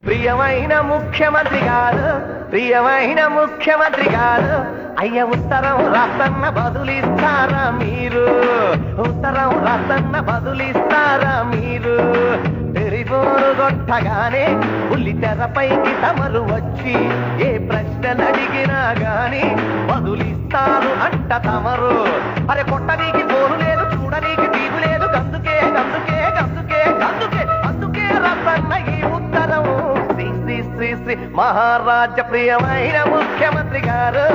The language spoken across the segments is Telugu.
ప్రియమైన ముఖ్యమంత్రి గారు, ప్రియమైన ముఖ్యమంత్రి గారు, అయ్య ఉత్తరం రాసన్న బదులిస్తారా మీరు? ఉత్తరం రాసన్న బదులిస్తారా మీరు? టెలిఫోను కొట్టగానే ఉల్లి తెరపైకి తమరు వచ్చి ఏ ప్రశ్నలు అడిగినా గాని బదులిస్తారు అంట తమరు. అరే కొట్టనీకి ఫోను లేదు, చూడనీకి టీవీ లేదు, గందుకే గందుకే గందుకే గందుకే అందుకే రాసన్న ఈ ఉత్తరం. శ్రీ శ్రీ శ్రీ శ్రీ మహారాజ ప్రియమైన ముఖ్యమంత్రి గారు,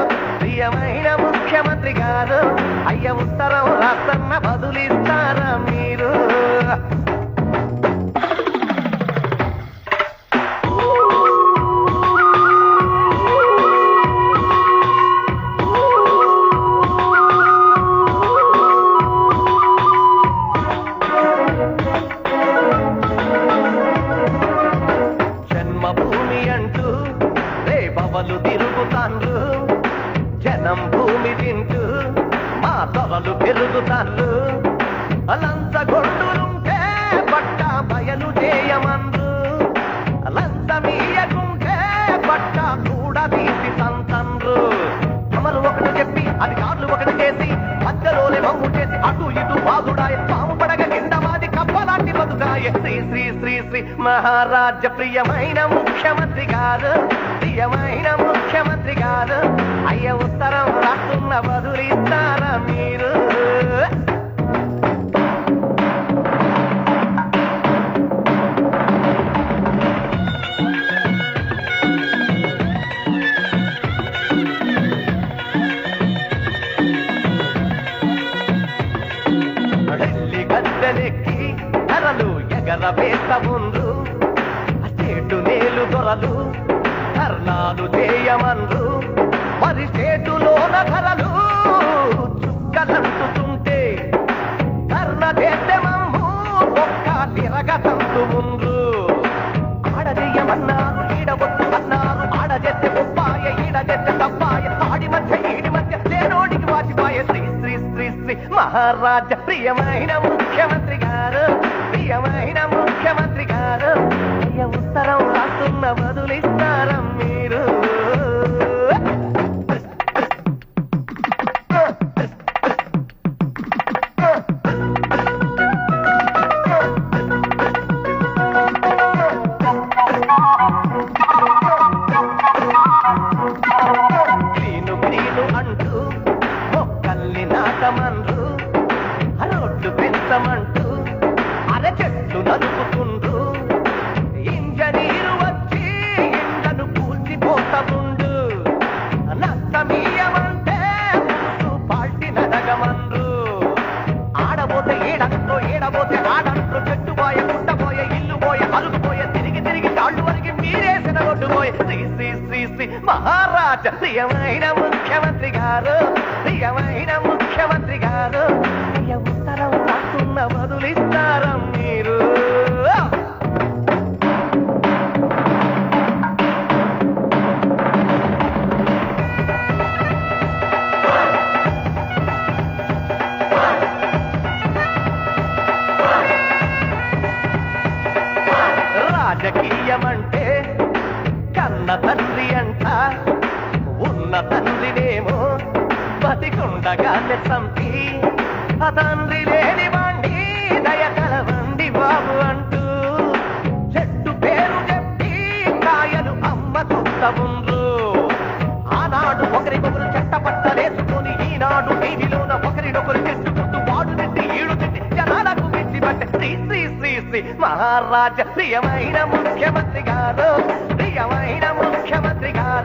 ప్రియమైన ముఖ్యమంత్రి గారు, అయ్య ఉత్తరం రాసన్న బదులిస్తారా మీరు? జన్మభూమి అంటూ రేపవలు తిరుగుతాండ్రు, జనం భూమి తింటూ మా తొరలు పెరుగుతాండ్రు. లంచగొండులుంటే పట్ట బయలు చేయమండ్రు, లంచమీయకుంటే పట్ట కూడా తీసి సంతండ్రు. అమలు ఒకటి చెప్పి అధికారులు ఒకటి చేసి మధ్యలోనే మమ్ము చేసి అటు ఇటు బాగుడాయ పాము పడగ కింద మాది కప్పలాంటి బతుకాయ. శ్రీ శ్రీ శ్రీ శ్రీ మహారాజ ప్రియమైన ముఖ్యమంత్రి గారు, ప్రియమైన ముఖ్యమంత్రి గారు, అయ్య ఉత్తరం రాస్తున్న బదులిస్తారా మీరు? ఢిల్లీ గద్దెనెక్కి ధరలు ఎగరవేస్త ముందు స్టేటు నేలు దొరలు ధర్నాలు చేయమండ్రు. మరి స్టేటులోన ధరలు చుక్కలంటుతుంటే ధర్న చేస్తే మమ్ము ఒక్క తిరగతంతు ముందు. ఆడజేయమన్నారు ఈడవద్దు అన్నారు, ఆడజెత్తే ఉప్పాయ ఈడజెత్తే తప్పాయ, ఆడి మధ్య ఈడి మధ్య లేనోడికి వాచిపాయ. శ్రీ శ్రీ శ్రీ శ్రీ మహారాజ ప్రియమైన ముఖ్యమంత్రి గారు, ప్రియమైన ముఖ్యమంత్రి గారు, అయ్య ఉత్తరం రాస్తున్న బదులిస్తారా మీరు? క్లీను క్లీను అంటూ మొక్కల్ని నాటమండ్రు, రోడ్లు పెంచమంటూ అర చెట్లు నలుపుకుండ్రు. ఇంజనీరు వచ్చి ఇండ్లను కూల్చిపోతముండు, నష్టమీయమంటే పాల్టి నడగమండ్రు. ఆడబోతే ఏడంట్లో ఏడబోతే ఆడంట్లో చెట్టు పోయ పుట్టబోయ ఇల్లు పోయ అరుగుపోయ తిరిగి తిరిగి కాళ్ళు వరకు మీరేసిన రోడ్డు పోయ. శ్రీ శ్రీ శ్రీ శ్రీ మహారాజ ప్రియమైన ముఖ్యమంత్రి గారు, ప్రియమైన ముఖ్యమంత్రి గారు, అయ్య ఉత్తరం రాస్తున్న బదులిస్తారా మీరు? రాజకీయమంటే కన్న తండ్రి అంట, ఉన్న తండ్రినేమో బతికుండగానే చంపి ఆ తండ్రి లేని వాణ్ణి దయ కలవండి బాబు అంటూ చెట్టు పేరు చెప్పి కాయలు అమ్మ చూస్తముండ్రు. ఆనాడు ఒకరికొకరు చెట్టపట్టలేసుకొని ఈనాడు టీవీలోన ఒకరినొకరు చెట్టుకుంటూ వాడు తిట్టి ఈడు తిట్టి జనాలకు మించి పట్టే. శ్రీ శ్రీ శ్రీ శ్రీ మహారాజ ప్రియమైన ముఖ్యమంత్రి గారు, ప్రియమైన ముఖ్యమంత్రి గారు,